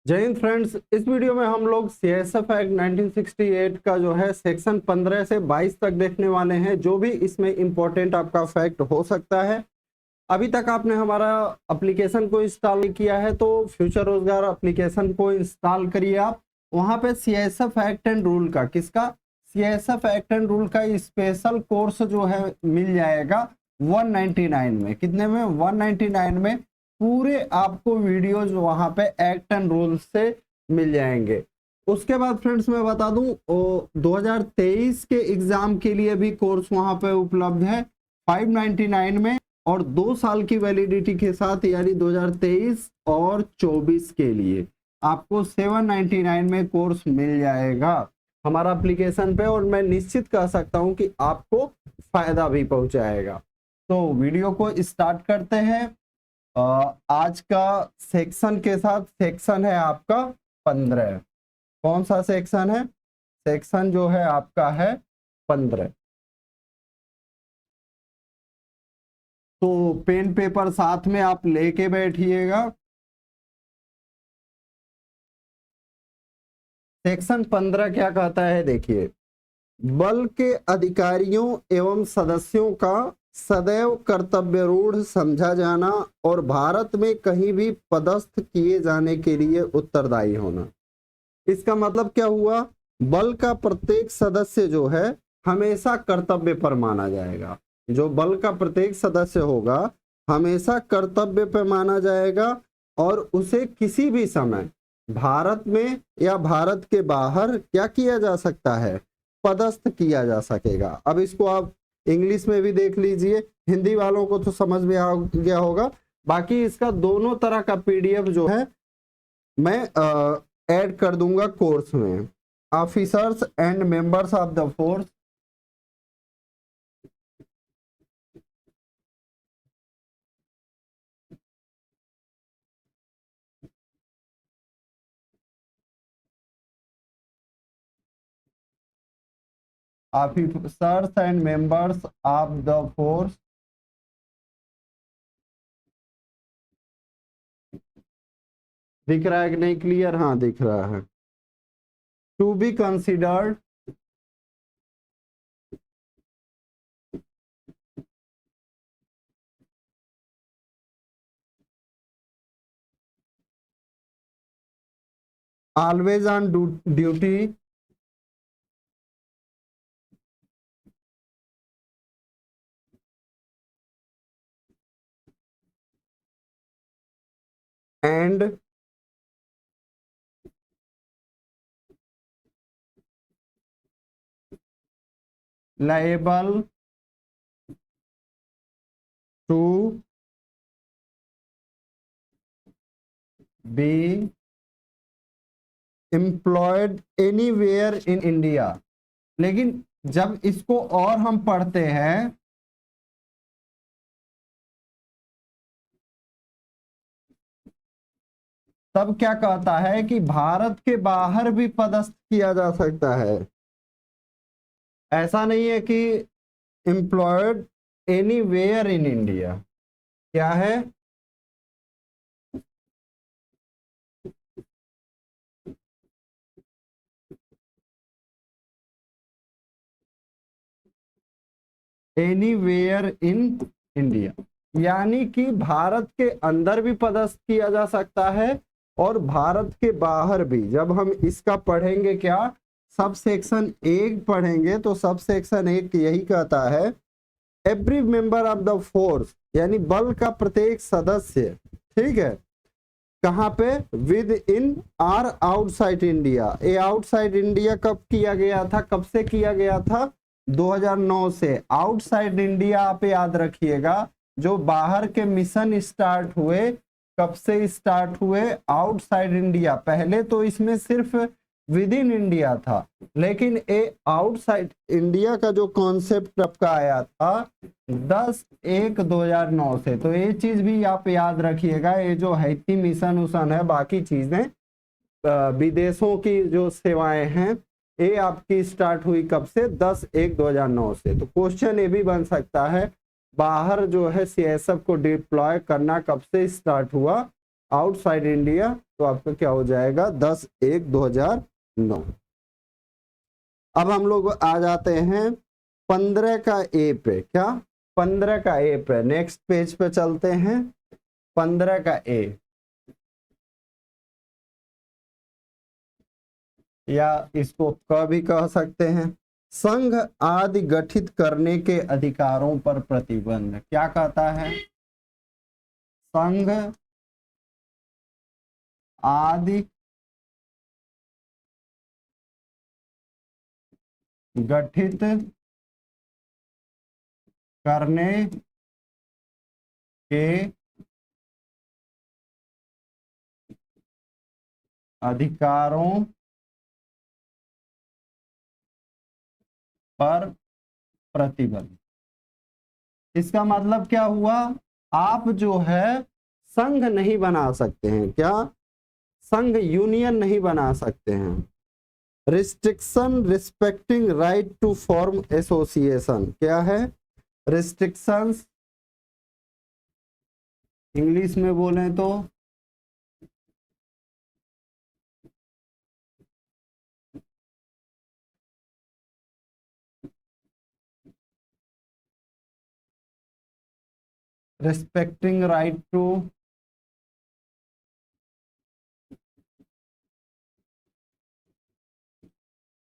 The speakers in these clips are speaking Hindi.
जय हिंद फ्रेंड्स। इस वीडियो में हम लोग सीएसएफ एक्ट 1968 का जो है सेक्शन 15 से 22 तक देखने वाले हैं। जो भी इसमें इंपॉर्टेंट आपका फैक्ट हो सकता है। अभी तक आपने हमारा एप्लीकेशन को इंस्टॉल नहीं किया है तो फ्यूचर रोजगार एप्लीकेशन को इंस्टॉल करिए। आप वहां पे सीएसएफ एक्ट एंड रूल का सीएसएफ एक्ट एंड रूल का स्पेशल कोर्स जो है मिल जाएगा 199 में। कितने में? 199 में पूरे आपको वीडियोज वहां पे एक्ट एंड रूल से मिल जाएंगे। उसके बाद फ्रेंड्स मैं बता दूं 2023 के एग्जाम के लिए भी कोर्स वहां पे उपलब्ध है 599 में और 2 साल की वैलिडिटी के साथ, यानी 2023 और 24 के लिए आपको 799 में कोर्स मिल जाएगा हमारा एप्लीकेशन पे। और मैं निश्चित कह सकता हूं कि आपको फायदा भी पहुंचाएगा। तो वीडियो को स्टार्ट करते हैं। आज का सेक्शन के साथ सेक्शन है आपका 15। कौन सा सेक्शन है? सेक्शन जो है आपका है 15। तो पेन पेपर साथ में आप लेके बैठिएगा। सेक्शन 15 क्या कहता है देखिए। बल के अधिकारियों एवं सदस्यों का सदैव कर्तव्यरूढ़ समझा जाना और भारत में कहीं भी पदस्थ किए जाने के लिए उत्तरदायी होना। इसका मतलब क्या हुआ? बल का प्रत्येक सदस्य जो है हमेशा कर्तव्य पर माना जाएगा। जो बल का प्रत्येक सदस्य होगा हमेशा कर्तव्य पर माना जाएगा और उसे किसी भी समय भारत में या भारत के बाहर क्या किया जा सकता है? पदस्थ किया जा सकेगा। अब इसको आप इंग्लिश में भी देख लीजिए। हिंदी वालों को तो समझ में आ गया होगा। बाकी इसका दोनों तरह का पीडीएफ जो है मैं ऐड कर दूंगा कोर्स में। Officers and members of the force, officers and members of the force दिख रहा है कि नहीं? क्लियर? हाँ दिख रहा है। To be considered always on duty and liable to be employed anywhere in India। लेकिन जब इसको और हम पढ़ते हैं तब क्या कहता है कि भारत के बाहर भी पदस्थ किया जा सकता है। ऐसा नहीं है कि एम्प्लॉयड एनीवेयर इन इंडिया। क्या है? एनीवेयर इन इंडिया, यानी कि भारत के अंदर भी पदस्थ किया जा सकता है और भारत के बाहर भी। जब हम इसका पढ़ेंगे क्या, सब सेक्शन 1 पढ़ेंगे तो सब सेक्शन 1 यही कहता है every member of the force, यानी बल का प्रत्येक सदस्य, ठीक है, कहां पे? With in are outside India. ये आउटसाइड इंडिया कब किया गया था? कब से किया गया था? 2009 से। आउटसाइड इंडिया आप याद रखिएगा। जो बाहर के मिशन स्टार्ट हुए, कब से स्टार्ट हुए? Outside India. पहले तो इसमें सिर्फ विद इन इंडिया था, लेकिन ये आउटसाइड इंडिया का जो कॉन्सेप्ट आपका आया था 10/1/2009 से। तो ये चीज भी आप याद रखिएगा। ये जो हैती मिशन उशन है, बाकी चीजें विदेशों की जो सेवाएं हैं, ये आपकी स्टार्ट हुई कब से? 10/1/2009 से। तो क्वेश्चन ये भी बन सकता है बाहर जो है सीएसएफ को डिप्लॉय करना कब से स्टार्ट हुआ? आउटसाइड इंडिया तो आपका क्या हो जाएगा 10/1/2009। अब हम लोग आ जाते हैं 15 का ए पे। क्या 15 का ए पे, नेक्स्ट पेज पे चलते हैं। 15 का ए, या इसको क भी कह सकते हैं। संघ आदि गठित करने के अधिकारों पर प्रतिबंध। क्या कहता है? संघ आदि गठित करने के अधिकारों पर प्रतिबंध। इसका मतलब क्या हुआ? आप जो है संघ नहीं बना सकते हैं। क्या? संघ यूनियन नहीं बना सकते हैं। Restriction respecting right to form association. क्या है? रिस्ट्रिक्शंस इंग्लिश में बोलें तो रिस्पेक्टिंग राइट टू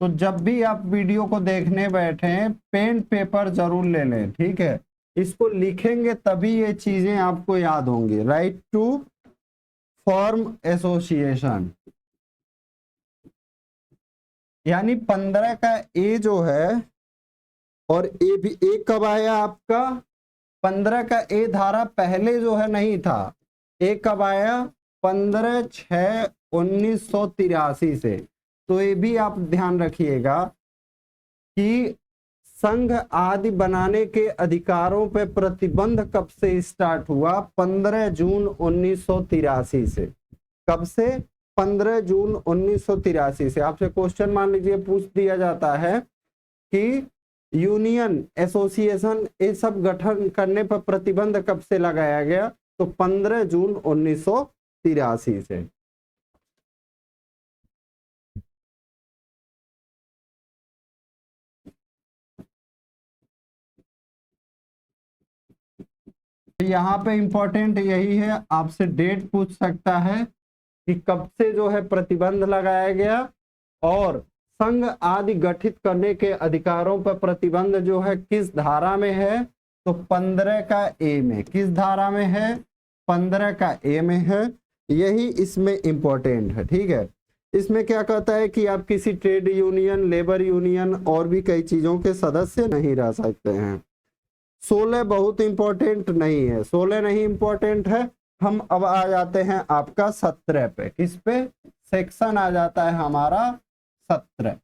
तो जब भी आप वीडियो को देखने बैठे पेन पेपर जरूर ले लें, ठीक है? इसको लिखेंगे तभी ये चीजें आपको याद होंगी। राइट टू फॉर्म एसोसिएशन, यानी 15 का ए जो है, और ए भी, ए कब आया आपका? 15 का ए धारा पहले जो है नहीं था। ए कब आया? 15/6/1983 से। तो ये भी आप ध्यान रखिएगा कि संघ आदि बनाने के अधिकारों पर प्रतिबंध कब से स्टार्ट हुआ? 15 जून 1983 से। कब से? 15 जून 1983 से। आपसे क्वेश्चन मान लीजिए पूछ दिया जाता है कि यूनियन, एसोसिएशन, ये सब गठन करने पर प्रतिबंध कब से लगाया गया? तो 15 जून 1983 से। यहाँ पे इंपॉर्टेंट यही है, आपसे डेट पूछ सकता है कि कब से जो है प्रतिबंध लगाया गया, और संघ आदि गठित करने के अधिकारों पर प्रतिबंध जो है किस धारा में है? तो 15 का ए में। किस धारा में है? 15 का ए में है। यही इसमें इंपॉर्टेंट है, ठीक है? इसमें क्या कहता है कि आप किसी ट्रेड यूनियन, लेबर यूनियन और भी कई चीजों के सदस्य नहीं रह सकते हैं। 16 बहुत इंपॉर्टेंट नहीं है, 16 नहीं इंपॉर्टेंट है। हम अब आ जाते हैं आपका 17 पे। किस पे? सेक्शन आ जाता है हमारा 17।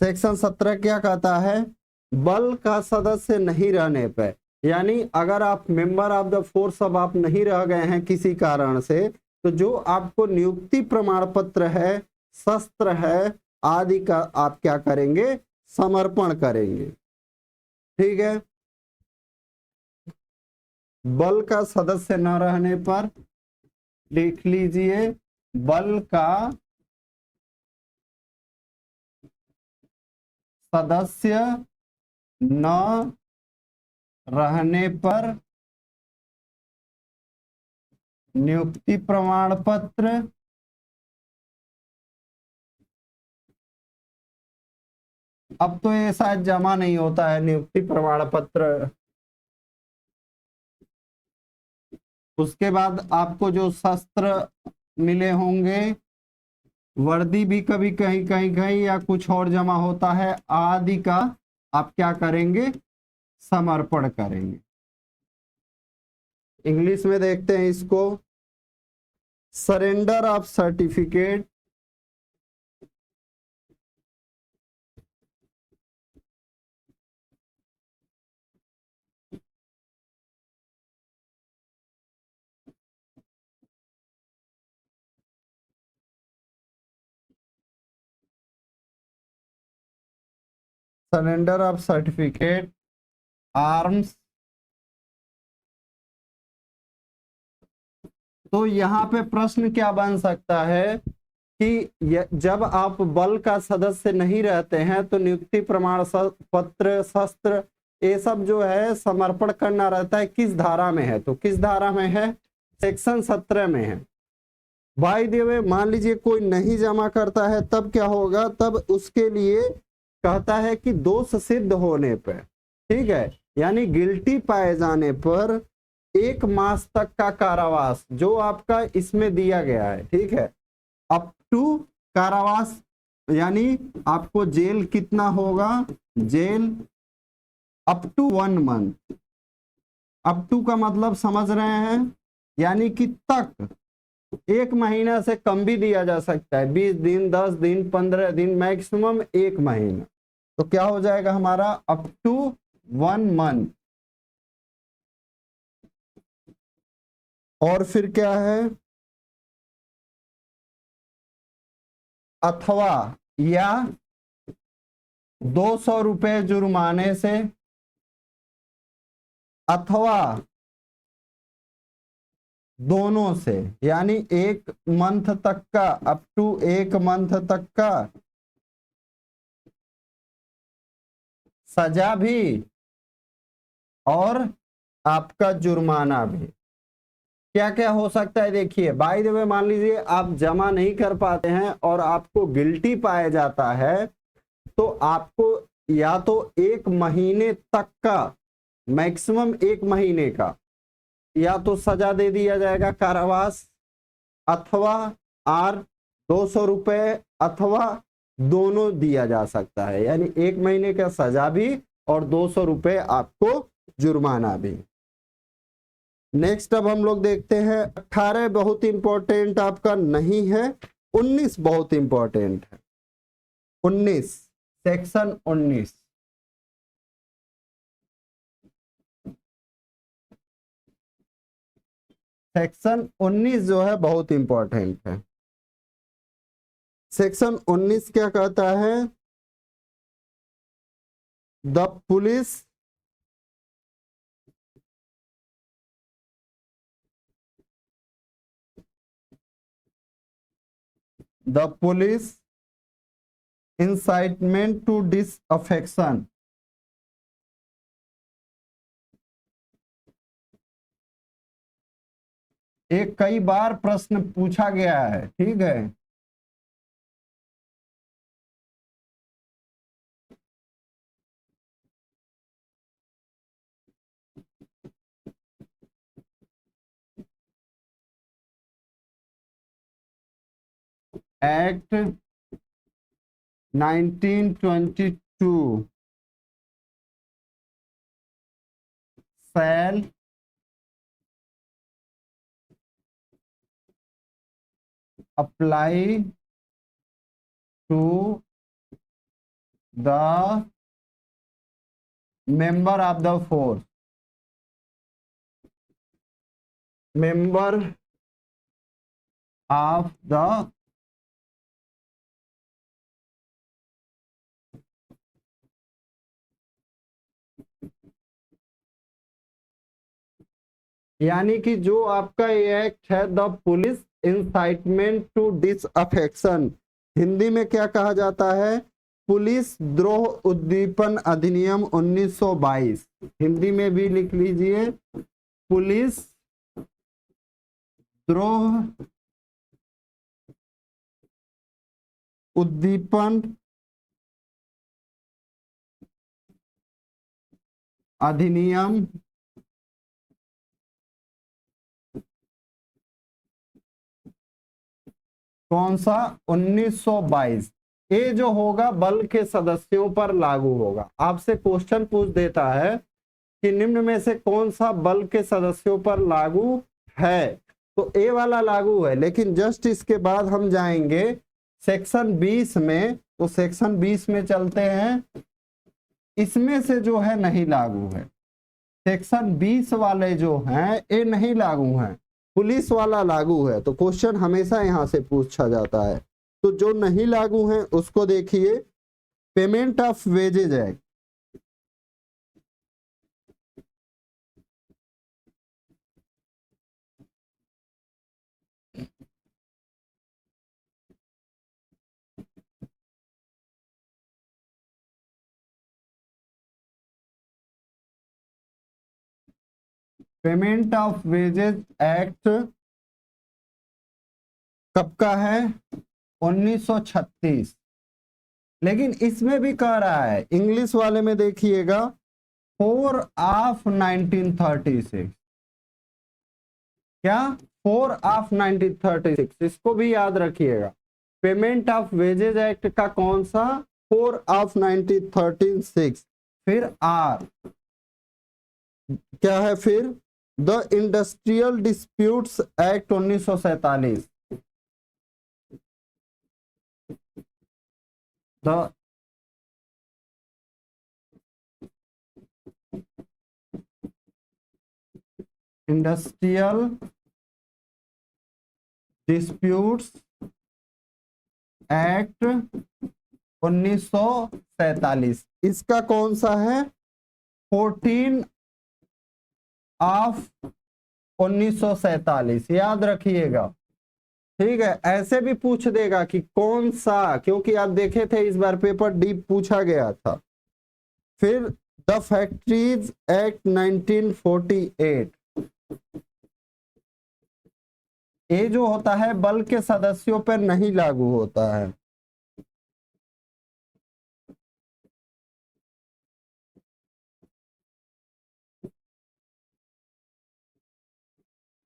सेक्शन 17 क्या कहता है? बल का सदस्य नहीं रहने पर, यानी अगर आप मेंबर ऑफ द फोर्स अब आप नहीं रह गए हैं किसी कारण से, तो जो आपको नियुक्ति प्रमाण पत्र है, शस्त्र है आदि का, आप क्या करेंगे? समर्पण करेंगे, ठीक है? बल का सदस्य न रहने पर लिख लीजिए, बल का सदस्य न रहने पर नियुक्ति प्रमाण पत्र अब तो ये शायद जमा नहीं होता है नियुक्ति प्रमाण पत्र। उसके बाद आपको जो शस्त्र मिले होंगे, वर्दी भी कभी कहीं कहीं कहीं या कुछ और जमा होता है आदि का, आप क्या करेंगे? समर्पण करेंगे। इंग्लिश में देखते हैं इसको, surrender of certificate surrender of certificate arms तो यहाँ पे प्रश्न क्या बन सकता है कि जब आप बल का सदस्य नहीं रहते हैं तो नियुक्ति प्रमाण पत्र, शस्त्र, ये सब जो है समर्पण करना रहता है। किस धारा में है? तो किस धारा में है? सेक्शन 17 में है। बाय द वे, मान लीजिए कोई नहीं जमा करता है, तब क्या होगा? तब उसके लिए कहता है कि दोष सिद्ध होने पर, ठीक है, यानी गिल्टी पाए जाने पर 1 मास तक का कारावास जो आपका इसमें दिया गया है, ठीक है, अप टू कारावास, यानी आपको जेल कितना होगा? Jail up to 1 month. Up to का मतलब समझ रहे हैं, यानी कि तक 1 महीना से कम भी दिया जा सकता है, 20 दिन, 10 दिन, 15 दिन, मैक्सिमम 1 महीना। तो क्या हो जाएगा हमारा? Up to 1 month. और फिर क्या है? अथवा या 200 रुपए जुर्माने से, अथवा दोनों से, यानी 1 मंथ तक का, अप टू 1 मंथ तक का सजा भी और आपका जुर्माना भी। क्या क्या हो सकता है देखिए। बाय द वे, मान लीजिए आप जमा नहीं कर पाते हैं और आपको गिल्टी पाया जाता है, तो आपको या तो 1 महीने तक का, मैक्सिमम 1 महीने का, या तो सजा दे दिया जाएगा कारावास, अथवा आर 200 रुपए, अथवा दोनों दिया जा सकता है, यानी 1 महीने का सजा भी और 200 रुपए आपको जुर्माना भी। नेक्स्ट अब हम लोग देखते हैं 18 बहुत इंपॉर्टेंट आपका नहीं है, 19 बहुत इंपॉर्टेंट है। 19, सेक्शन 19। सेक्शन 19 जो है बहुत इंपॉर्टेंट है। सेक्शन 19 क्या कहता है? The police incitement to disaffection। एक कई बार प्रश्न पूछा गया है, ठीक है। Act 1922 shall apply to the member of the force, member of the यानी कि जो आपका ये एक्ट है the police incitement to disaffection, Hindi में क्या कहा जाता है? पुलिस द्रोह उद्दीपन अधिनियम 1922। हिंदी में भी लिख लीजिए, पुलिस द्रोह उद्दीपन अधिनियम कौन सा? 1922। ये जो होगा बल के सदस्यों पर लागू होगा। आपसे क्वेश्चन पूछ देता है कि निम्न में से कौन सा बल के सदस्यों पर लागू है, तो ए वाला लागू है, लेकिन जस्ट इसके बाद हम जाएंगे सेक्शन 20 में। तो सेक्शन 20 में चलते हैं, इसमें से जो है नहीं लागू है। सेक्शन 20 वाले जो हैं ये नहीं लागू हैं, पुलिस वाला लागू है। तो क्वेश्चन हमेशा यहां से पूछा जाता है। तो जो नहीं लागू हैं उसको देखिए, payment of wages act, payment of wages act कब का है? 1936। लेकिन इसमें भी कह रहा है, इंग्लिश वाले में देखिएगा 4 ऑफ 1936। क्या? 4 ऑफ 1936, इसको भी याद रखिएगा। पेमेंट ऑफ वेजेज एक्ट का कौन सा? 4 ऑफ 1936। फिर आर क्या है? फिर the industrial disputes act 1947। The industrial disputes act 1947, इसका कौन सा है? 14 ऑफ 1947, याद रखिएगा। ठीक है, ऐसे भी पूछ देगा कि कौन सा, क्योंकि आप देखे थे इस बार पेपर डीप पूछा गया था। फिर द फैक्ट्रीज एक्ट 1948, ये जो होता है बल के सदस्यों पर नहीं लागू होता है।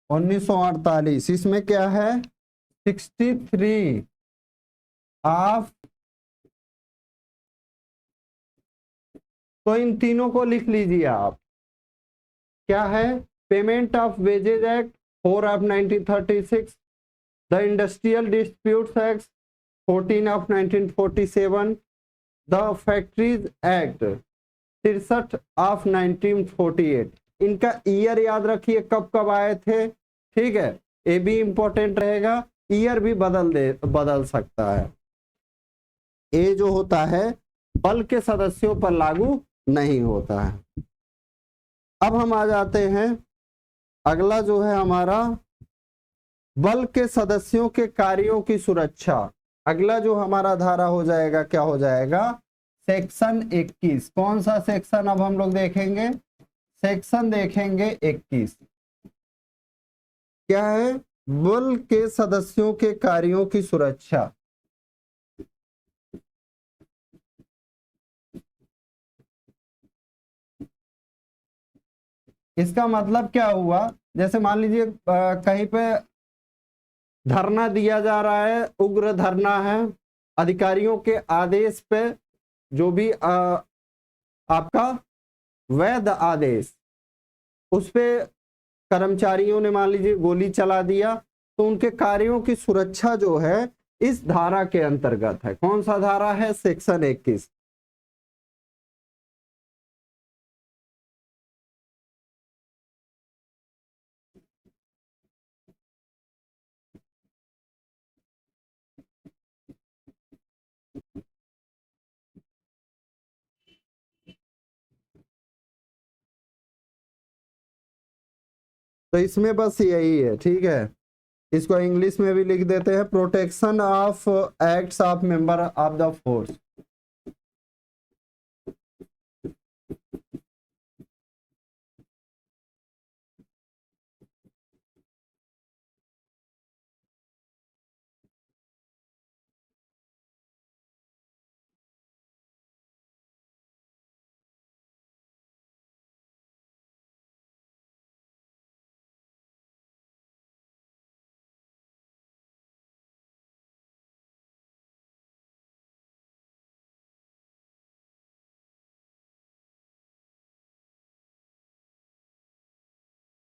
उन्नीस सौ 48, इसमें क्या है? 63 ऑफ, तो इन तीनों को लिख लीजिए आप। क्या है? Payment of wages act 4 of 1936, the industrial disputes act 14 of 1947, the factories act 63 of 1948। इनका ईयर याद रखिए, कब कब आए थे। ठीक है, ये भी इंपॉर्टेंट रहेगा, ईयर भी बदल सकता है। ये जो होता है बल के सदस्यों पर लागू नहीं होता है। अब हम आ जाते हैं, अगला जो है हमारा बल के सदस्यों के कार्यों की सुरक्षा। अगला जो हमारा धारा हो जाएगा, क्या हो जाएगा? सेक्शन 21। कौन सा सेक्शन अब हम लोग देखेंगे? सेक्शन देखेंगे 21। क्या है? बल के सदस्यों के कार्यों की सुरक्षा। इसका मतलब क्या हुआ? जैसे मान लीजिए कहीं पे धरना दिया जा रहा है, उग्र धरना है, अधिकारियों के आदेश पे, जो भी आपका वैध आदेश, उस पे कर्मचारियों ने मान लीजिए गोली चला दिया, तो उनके कार्यों की सुरक्षा जो है इस धारा के अंतर्गत है। कौन सा धारा है? सेक्शन 21। तो इसमें बस यही है। ठीक है, इसको इंग्लिश में भी लिख देते हैं, protection of acts of member of the force.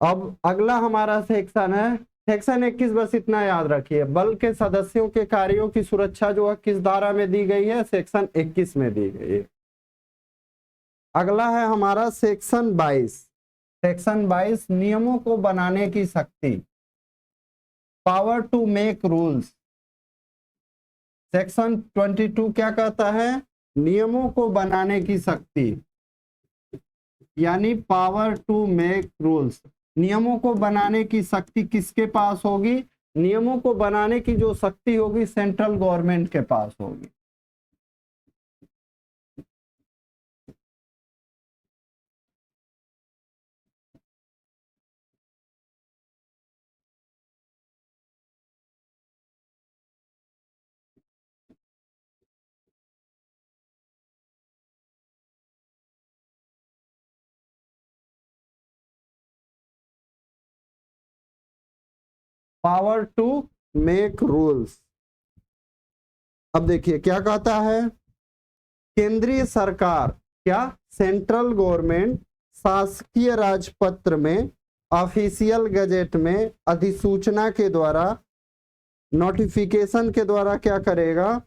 अब अगला हमारा सेक्शन है सेक्शन 21। बस इतना याद रखिए, बल के सदस्यों के कार्यों की सुरक्षा जो है किस धारा में दी गई है? सेक्शन 21 में दी गई है। अगला है हमारा सेक्शन 22। सेक्शन 22, नियमों को बनाने की शक्ति, power to make rules. Section 22 क्या कहता है? नियमों को बनाने की शक्ति, यानी पावर टू मेक रूल्स। नियमों को बनाने की शक्ति किसके पास होगी? नियमों को बनाने की जो शक्ति होगी सेंट्रल गवर्नमेंट के पास होगी। Power to make rules. अब देखिए क्या कहता है, केंद्रीय सरकार, क्या सेंट्रल गवर्नमेंट शासकीय राजपत्र में, ऑफिशियल गजेट में, अधिसूचना के द्वारा, नोटिफिकेशन के द्वारा क्या करेगा,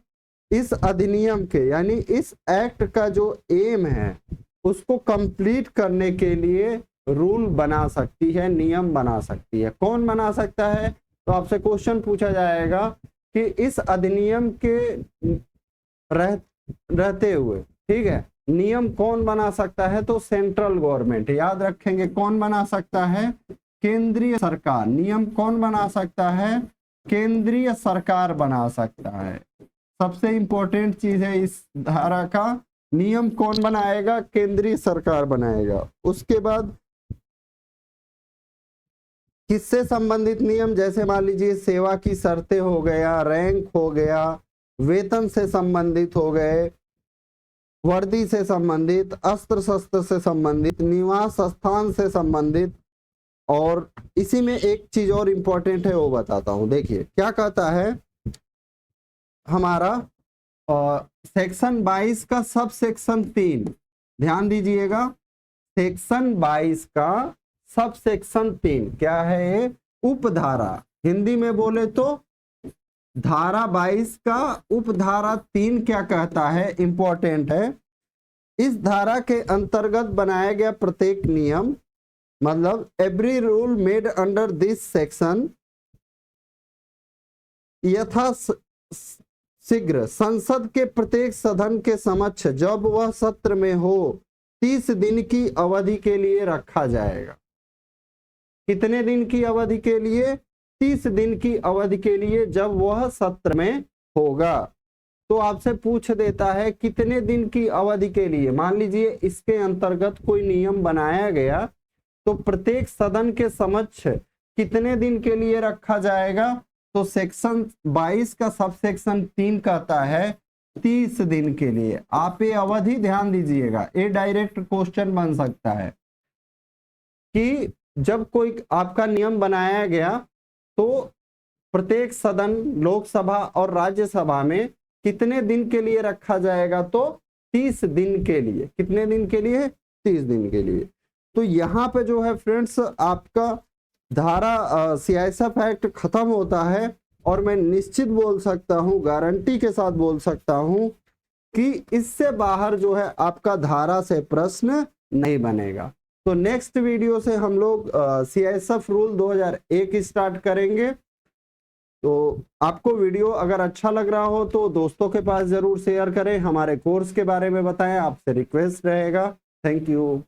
इस अधिनियम के यानी इस एक्ट का जो एम है उसको कंप्लीट करने के लिए रूल बना सकती है, नियम बना सकती है। कौन बना सकता है? तो आपसे क्वेश्चन पूछा जाएगा कि इस अधिनियम के रहते हुए, ठीक है, नियम कौन बना सकता है? तो सेंट्रल गवर्नमेंट। याद रखेंगे कौन बना सकता है? केंद्रीय सरकार। नियम कौन बना सकता है? केंद्रीय सरकार बना सकता है। सबसे इंपॉर्टेंट चीज है इस धारा का, नियम कौन बनाएगा? केंद्रीय सरकार बनाएगा। उसके बाद किससे संबंधित नियम? जैसे मान लीजिए सेवा की शर्तें हो गया, रैंक हो गया, वेतन से संबंधित हो गए, वर्दी से संबंधित, अस्त्र शस्त्र से संबंधित, निवास स्थान से संबंधित। और इसी में एक चीज और इंपॉर्टेंट है वो बताता हूं। देखिए क्या कहता है हमारा सेक्शन 22 का सब सेक्शन 3, ध्यान दीजिएगा, सेक्शन 22 का सब सेक्शन 3 क्या है? उपधारा। हिंदी में बोले तो धारा 22 का उपधारा 3 क्या कहता है? इंपॉर्टेंट है। इस धारा के अंतर्गत बनाया गया प्रत्येक नियम, मतलब every rule made under this section, यथा शीघ्र संसद के प्रत्येक सदन के समक्ष जब वह सत्र में हो 30 दिन की अवधि के लिए रखा जाएगा। कितने दिन की अवधि के लिए? 30 दिन की अवधि के लिए जब वह सत्र में होगा। तो आपसे पूछ देता है कितने दिन की अवधि के लिए। मान लीजिए इसके अंतर्गत कोई नियम बनाया गया तो प्रत्येक सदन के समक्ष कितने दिन के लिए रखा जाएगा? तो सेक्शन 22 का सब सेक्शन 3 कहता है 30 दिन के लिए। आप ये अवधि ध्यान दीजिएगा, ये डायरेक्ट क्वेश्चन बन सकता है कि जब कोई आपका नियम बनाया गया तो प्रत्येक सदन, लोकसभा और राज्यसभा में कितने दिन के लिए रखा जाएगा? तो 30 दिन के लिए। कितने दिन के लिए? 30 दिन के लिए। तो यहाँ पे जो है फ्रेंड्स आपका धारा सीआईएसएफ एक्ट खत्म होता है और मैं निश्चित बोल सकता हूँ, गारंटी के साथ बोल सकता हूँ कि इससे बाहर जो है आपका धारा से प्रश्न नहीं बनेगा। तो नेक्स्ट वीडियो से हम लोग सीआईएसएफ रूल 2001 स्टार्ट करेंगे। तो आपको वीडियो अगर अच्छा लग रहा हो तो दोस्तों के पास जरूर शेयर करें, हमारे कोर्स के बारे में बताएं, आपसे रिक्वेस्ट रहेगा। Thank you.